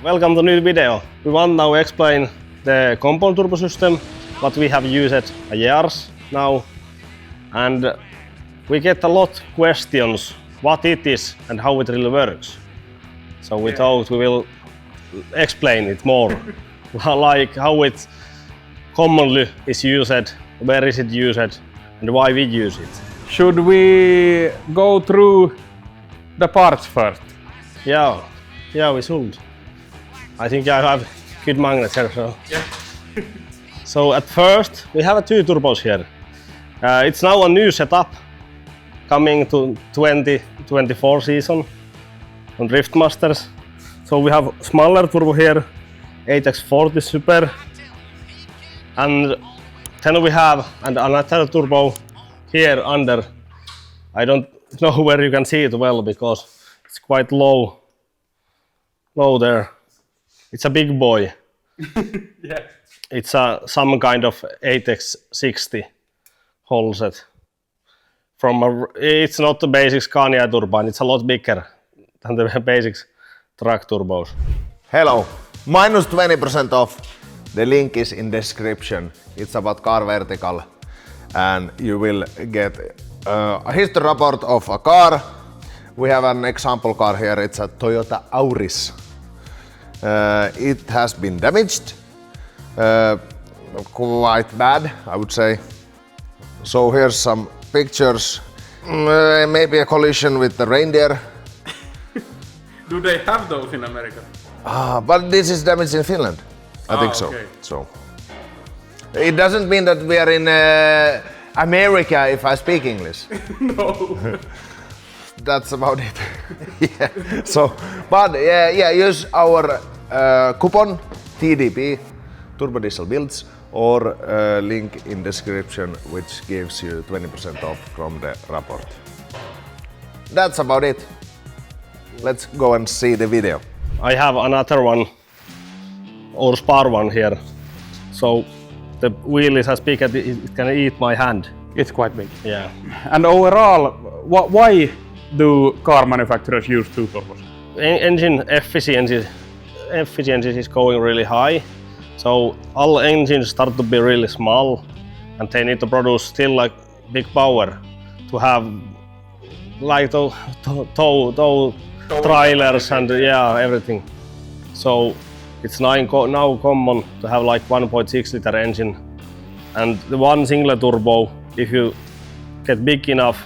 Welcome to new video. We want now explain the compound turbo system, what we have used years now, and we get a lot questions what it is and how it really works. So we thought we will explain it more, like how it commonly is used, where is it used, and why we use it. Should we go through the parts first? Yeah, we should. I think I have good magnets here. So at first we have two turbos here. It's now a new setup coming to 2024 season on Driftmasters. So we have smaller turbo here, 8x40 Super, and then we have another turbo here under. I don't know where you can see it well because it's quite low there. It's a big boy. Yeah. It's some kind of 8x60 hull set. It's not the basic Scania turbine, it's a lot bigger than the basic truck turbos. Hello, minus 20% off. The link is in description. It's about car vertical and you will get a history report of a car. We have an example car here, it's a Toyota Auris. It has been damaged, quite bad, I would say. So here's some pictures, maybe a collision with the reindeer. Do they have those in America? But this is damaged in Finland, I think so. Okay. So it doesn't mean that we are in America if I speak English. No. That's about it. Yeah. So, but use our coupon TDP, Turbodiesel Builds, or link in description which gives you 20% off from the report. That's about it. Let's go and see the video. I have another one, or spar one here. So the wheel is as big as it can eat my hand. It's quite big. Yeah. And overall, why do car manufacturers use two turbos? Engine efficiency is going really high. So all engines start to be really small and they need to produce still like big power to have like tow trailers and everything. So it's now common to have like 1.6 liter engine, and the one single turbo, if you get big enough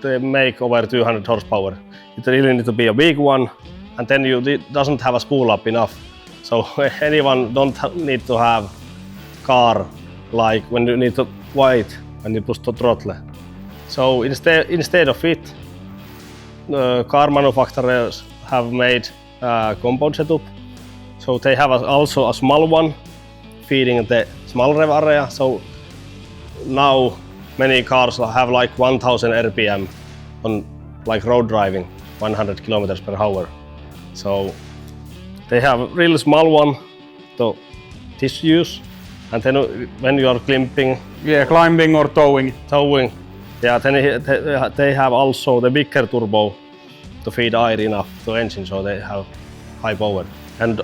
to make over 200 horsepower, it really needs to be a big one, and then it doesn't have a spool up enough. So anyone don't need to have car like when you need to wait when you push the throttle. So instead of it, car manufacturers have made a compound setup. So they have also a small one feeding the small rev area. So now many cars have like 1000 RPM on like road driving, 100 kilometers per hour. So they have a really small one to this use, and then when you are climbing. Yeah, climbing or towing. Yeah, then they have also the bigger turbo to feed air enough to engine, so they have high power. And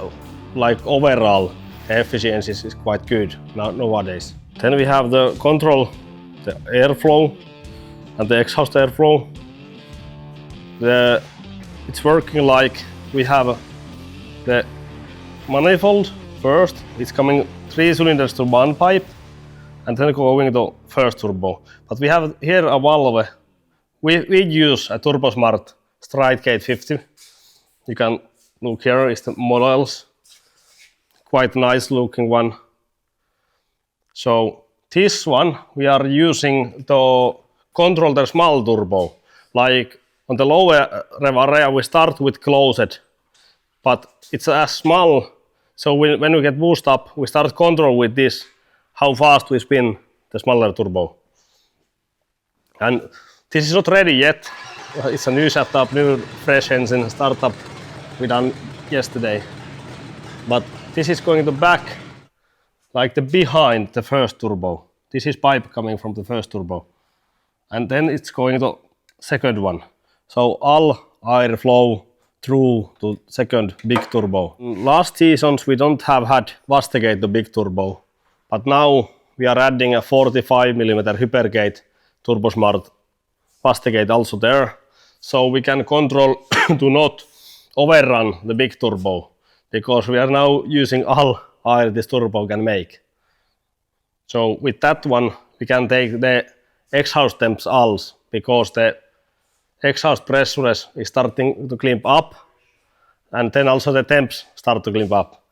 like overall, the efficiency is quite good nowadays. Then we have the control, the airflow and the exhaust airflow. It's working like we have the manifold first. It's coming 3 cylinders to one pipe and then going to first turbo. But we have here a valve. We use a TurboSmart Wastegate 50. You can look here is the models. Quite nice looking one. So this one we are using to control the small turbo. Like on the lower rev area we start with closed, but it's as small. So when we get boost up, we start control with this, how fast we spin the smaller turbo. And this is not ready yet. It's a new setup, new fresh engine startup we done yesterday. But this is going to back, like the behind the first turbo. This is pipe coming from the first turbo. And then it's going to second one. So all air flow through to second big turbo. Last seasons we don't have had Wastegate the big turbo, but now we are adding a 45mm Hypergate TurboSmart Wastegate also there, so we can control to not overrun the big turbo, because we are now using all air this turbo can make. So with that one we can take the exhaust temps also, because the exhaust pressure is starting to climb up, and then also the temps start to climb up.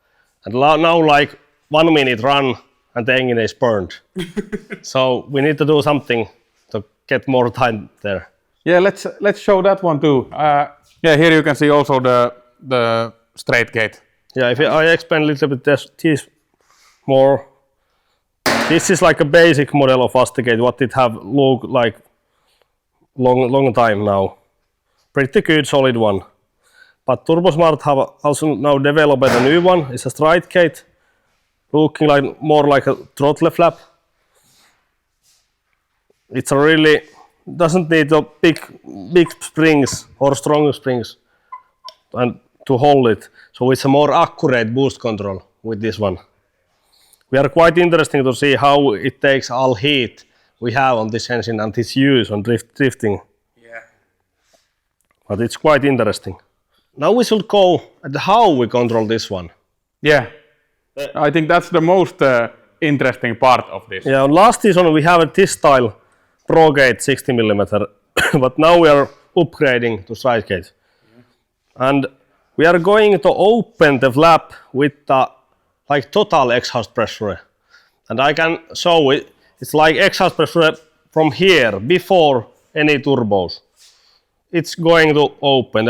And now like 1 minute run and the engine is burned. So we need to do something to get more time there. Yeah, let's show that one too. Yeah, here you can see also the straight gate. Yeah, if I explain a little bit this more. This is like a basic model of Wastegate, what it have look like long time now. Pretty good, solid one. But TurboSmart have also now developed a new one. It's a straight gate, looking like more like a throttle flap. It's a really doesn't need a big springs or strong springs and to hold it. So it's a more accurate boost control with this one. We are quite interested to see how it takes all heat we have on this engine and its use on drifting. Yeah. But it's quite interesting. Now we should go at how we control this one. Yeah. I think that's the most interesting part of this. Yeah, on last season we have this style ProGate 60mm, but now we are upgrading to StrideGate. And we are going to open the flap with the like total exhaust pressure. And I can show it. It's like exhaust pressure from here before any turbos. It's going to open.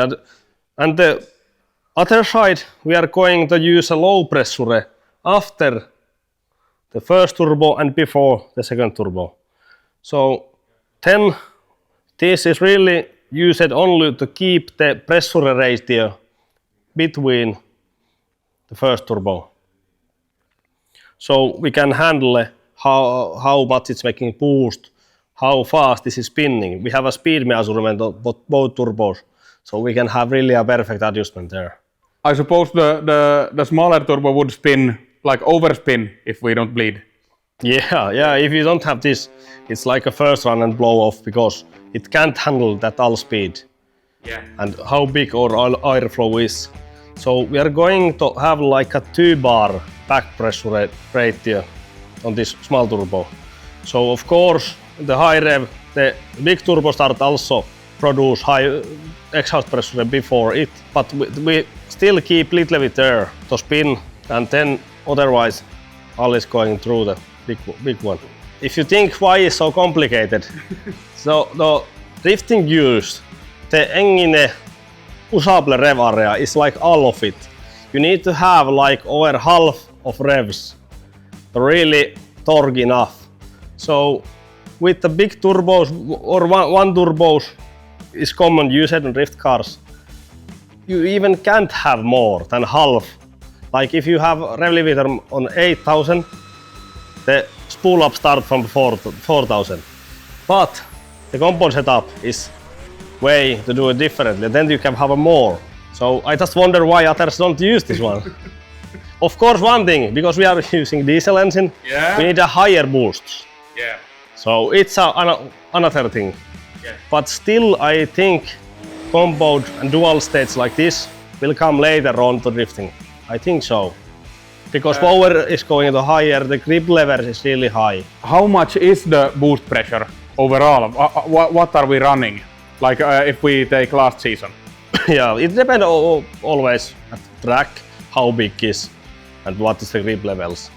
And the other side we are going to use a low pressure after the first turbo and before the second turbo. So then this is really used only to keep the pressure ratio between the first turbo. So we can handle how much it's making boost, how fast this is spinning. We have a speed measurement of both turbos, so we can have really a perfect adjustment there. I suppose the smaller turbo would spin, like overspin, if we don't bleed. Yeah, if you don't have this, it's like a first run and blow off, because it can't handle that all speed. Yeah. And how big our airflow is. So we are going to have like a 2-bar back pressure ratio on this small turbo. So of course the high rev, the big turbo start also produce high exhaust pressure before it, but we still keep little bit there to spin, and then otherwise all is going through the big one. If you think why it's so complicated, so the drifting use, the engine usable rev area is like all of it. You need to have like over half of revs to really torque enough. So with the big turbos or one turbos is common used in drift cars, you even can't have more than half. Like if you have rev limiter on 8000, the spool up start from 4000. But the compound setup is way to do it differently, then you can have more. So I just wonder why others don't use this one. Of course, one thing, because we are using diesel engine, we need a higher boost. Yeah. So it's another thing. Yeah. But still, I think compound and dual stage like this will come later on to drifting. I think so. Because power is going to higher, the grip level is really high. How much is the boost pressure overall? What are we running? Like if we take last season? Yeah, it depends always at track, how big is and what is the grip levels.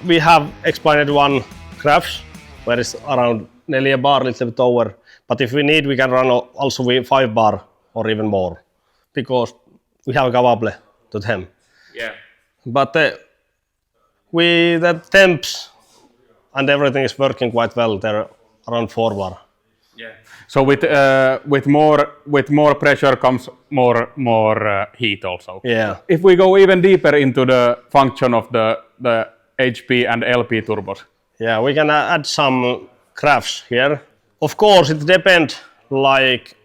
We have explained one graphs where it's around 4 bar, little bit over. But if we need, we can run also with 5 bar or even more, because we have capable to them. Yeah. But with the temps and everything is working quite well, they're around 4 bar. Yeah. So with more pressure comes more heat also. Yeah. If we go even deeper into the function of the HP and LP turbos. Yeah, we can add some graphs here. Of course, it depends like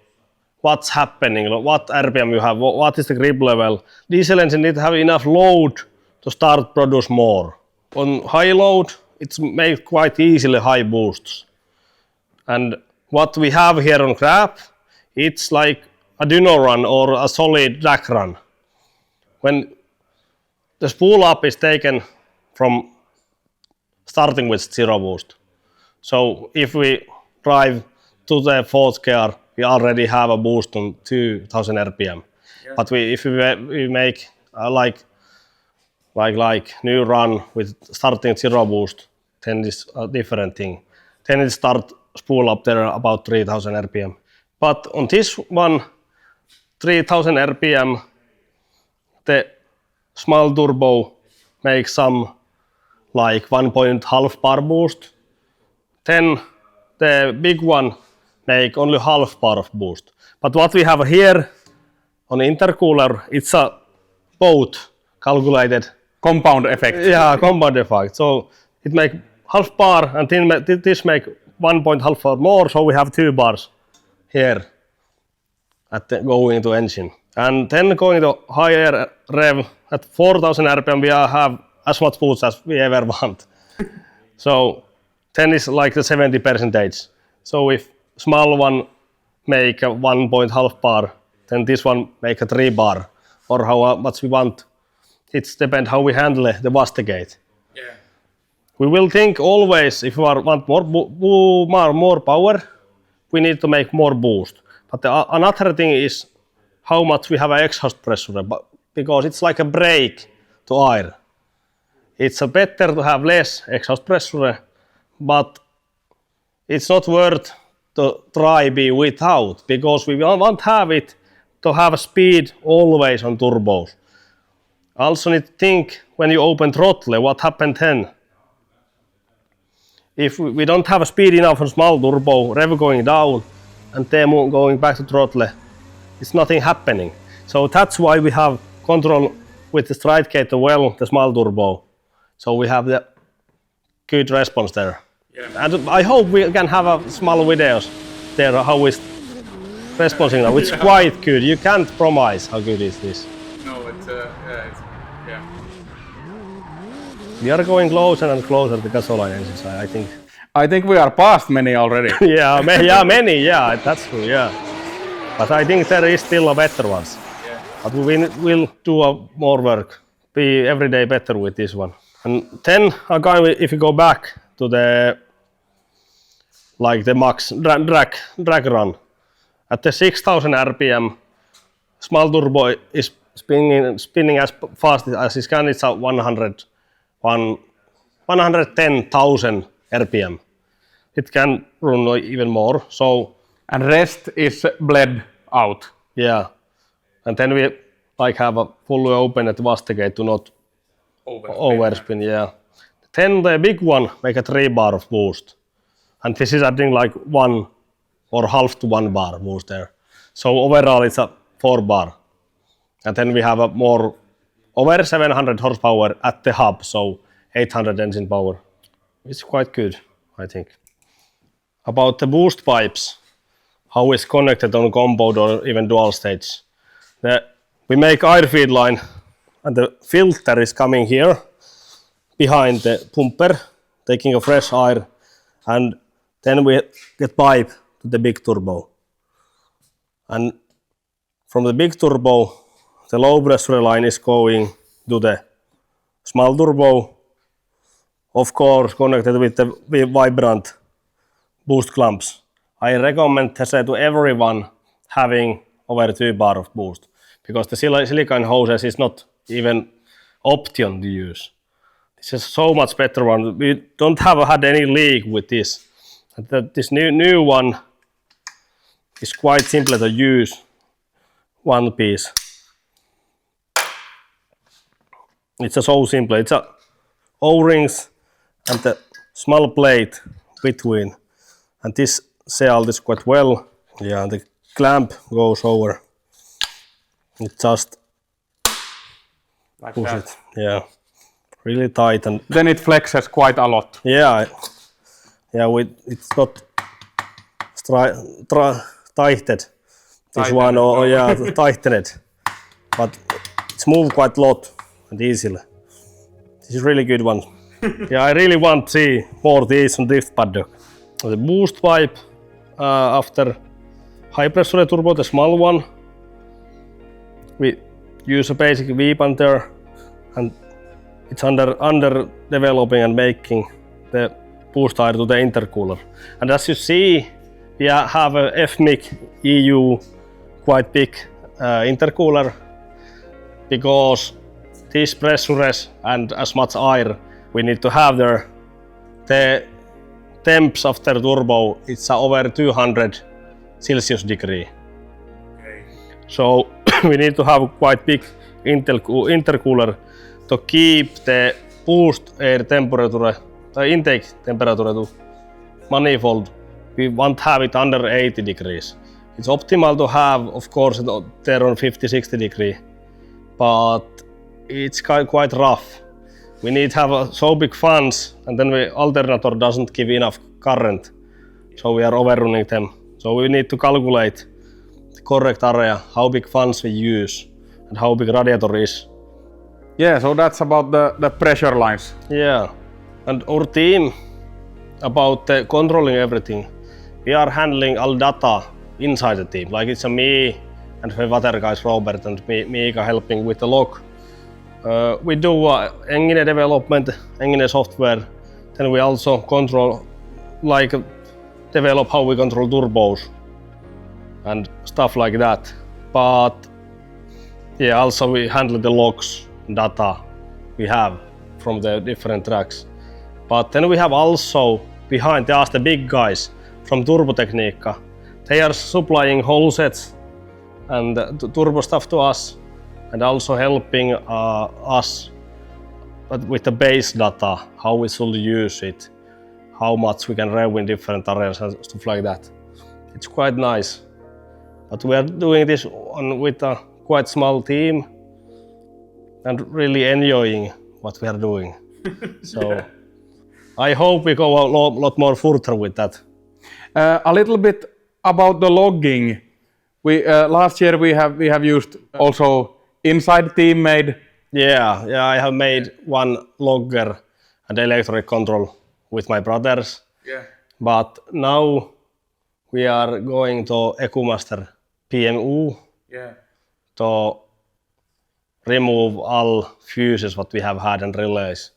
what's happening, what RPM you have, what is the grip level. Diesel engine need to have enough load to start produce more. On high load, it's made quite easily high boosts. And what we have here on Crab, it's like a dyno run or a solid drag run. When the spool up is taken from starting with 0 boost. So if we drive to the 4th gear, we already have a boost on 2000 RPM. Yeah. But if we make like new run with starting 0 boost, then it's a different thing. Then it start spool up there about 3000 RPM. But on this one, 3000 RPM, the small turbo makes some like 1.5 bar boost. Then the big one make only half bar of boost. But what we have here on intercooler, it's a both calculated compound effect. Yeah, compound effect. So it make half bar and then this make 1.5 bar more, so we have 2 bars here at the going to engine. And then going to higher rev at 4000 RPM, we have as much boost as we ever want. So then it's like the 70%. So if small one make a 1.5 bar, then this one make a 3 bar, or how much we want. It's depends how we handle the Wastegate. Yeah. We will think always if we want more power, we need to make more boost. But another thing is how much we have an exhaust pressure, because it's like a brake to air. It's better to have less exhaust pressure, but it's not worth to try be without, because we won't have it to have speed always on turbos. Also need to think when you open throttle, what happened then? If we don't have a speed enough on small turbo, rev going down, and then going back to throttle, it's nothing happening. So that's why we have control with the stride gate well, the small turbo. So we have the good response there. Yeah. And I hope we can have a small videos there how it's responding now. It's quite good. You can't promise how good is this. No, it's yeah. We are going closer and closer to gasoline engines, I think. I think we are past many already. Many, yeah, that's true, yeah. But I think there is still a better ones. Yeah. But we will do more work, be every day better with this one. And then again, if you go back to the max drag run, at the 6000 RPM, small turbo is spinning as fast as it can. It's at 110,000 RPM. It can run even more. So and rest is bled out. Yeah, and then we have a fully open at Wastegate to not overspin. Yeah. Then the big one make a 3 bar of boost, and this is adding like 1 or half to 1 bar boost there. So overall it's a 4 bar, and then we have a more over 700 horsepower at the hub, so 800 engine power. It's quite good, I think. About the boost pipes, how it's connected on compound or even dual stage. We make air feed line, and the filter is coming here behind the pumper, taking a fresh air, and then we get pipe to the big turbo. And from the big turbo, the low pressure line is going to the small turbo, of course connected with the vibrant boost clamps. I recommend to everyone having over 2 bar of boost, because the silicone hoses is not even option to use. This is so much better one. We don't have had any leak with this. This new one is quite simple to use. One piece. It's so simple. It's a O-rings and the small plate between, and this seal is quite well. Yeah, the clamp goes over. It just like push that. it. Yeah, really tight, and then it flexes quite a lot. Yeah, it's not tighted This one, yeah, tightened. But it's moved quite a lot and easily. This is really good one. Yeah, I really want to see more of these on drift paddock. The boost pipe after high pressure turbo, the small one. We use a basic V-band there, and it's under developing and making the boost air to the intercooler. And as you see, we have a FMIC EU quite big intercooler, because these pressures and as much air we need to have there. The temps after turbo, it's over 200 Celsius degree. Okay. So we need to have quite big intercooler to keep the boost air temperature, the intake temperature to manifold. We want to have it under 80 degrees. It's optimal to have, of course, there on 50-60 degree, but it's quite rough. We need to have so big fans, and then the alternator doesn't give enough current, so we are overrunning them. So we need to calculate the correct area, how big fans we use, and how big radiator is. Yeah, so that's about the pressure lines. Yeah, and our team, about controlling everything, we are handling all data inside the team. Like it's me and the other guys, Robert and Miika, helping with the log. We do engine development, engine software. Then we also control, like develop how we control turbos and stuff like that. But yeah, also we handle the logs, data we have from the different tracks. But then we have also behind us the big guys from Turbotekniikka. They are supplying whole sets and turbo stuff to us, and also helping us with the base data, how we should use it, how much we can rev in different areas and stuff like that. It's quite nice. But we are doing this with a quite small team and really enjoying what we are doing. So I hope we go a lot more further with that. A little bit about the logging. We last year we have used also inside team made. Yeah, I have made one logger and electronic control with my brothers. Yeah. But now we are going to EcoMaster PMU to remove all fuses what we have had and relays.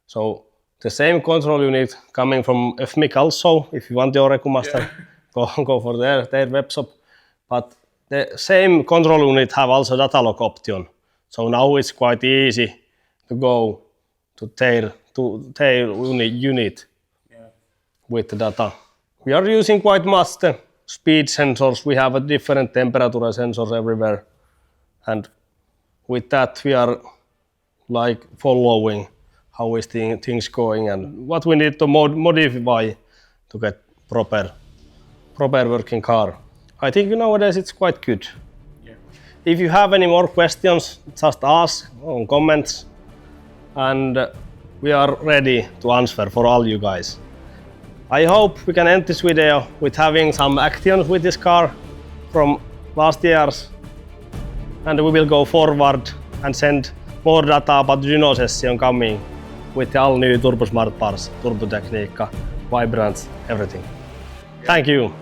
So the same control unit coming from FMIC also, if you want your EcoMaster, go for their web shop. But the same control unit have also data log option. So now it's quite easy to go to their unit with the data. We are using quite much the speed sensors. We have a different temperature sensors everywhere. And with that we are like following how is things going and what we need to modify to get proper working car. I think nowadays it's quite good. Yeah. If you have any more questions, just ask on comments, and we are ready to answer for all you guys. I hope we can end this video with having some actions with this car from last years, and we will go forward and send more data about Juno session coming with all new Turbo Smart parts, Turbotekniikka, Vibrants, everything. Thank you.